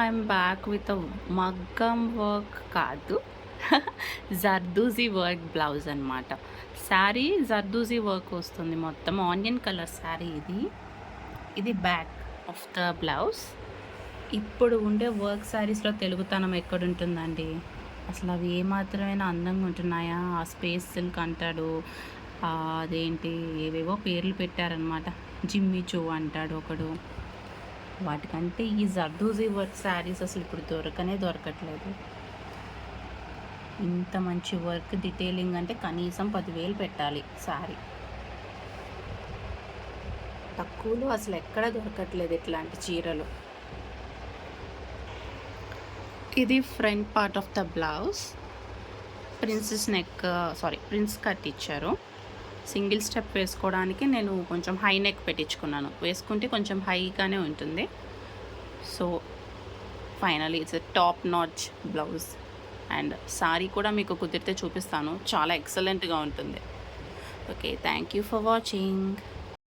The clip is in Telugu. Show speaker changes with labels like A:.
A: ఐఎమ్ బ్యాక్ విత్ మగ్గం వర్క్ కాదు, జర్దోజీ వర్క్ బ్లౌజ్ అనమాట. శారీ జర్దోజీ వర్క్ వస్తుంది, మొత్తం ఆనియన్ కలర్ శారీ ఇది బ్యాక్ ఆఫ్ ద బ్లౌజ్. ఇప్పుడు ఉండే వర్క్ శారీస్లో తెలుగుతనం ఎక్కడుంటుందండి? అసలు అవి ఏమాత్రమైనా అందంగా ఉంటున్నాయా? ఆ స్పేస్ సిల్క్ అంటాడు, అదేంటి ఏవేవో పేర్లు పెట్టారనమాట, జిమ్మి చూ అంటాడు ఒకడు. వాటికంటే ఈ జర్దోజీ వర్క్ శారీస్ అసలు ఇప్పుడు దొరకట్లేదు. ఇంత మంచి వర్క్ డీటెయిలింగ్ అంటే కనీసం 10,000 పెట్టాలి శారీ. తక్కువలో అసలు ఎక్కడ దొరకట్లేదు ఇట్లాంటి చీరలు. ఇది front part of the blouse. Prince cut ఇచ్చారు. సింగిల్ స్టెప్ వేసుకోవడానికి నేను కొంచెం హై నెక్ పెట్టించుకున్నాను, వేసుకుంటే కొంచెం హైగానే ఉంటుంది. So finally it's a top notch blouse. And sorry కూడా మీకు కుదిరితే చూపిస్తాను, చాలా ఎక్సలెంట్గా ఉంటుంది. Okay, thank you for watching.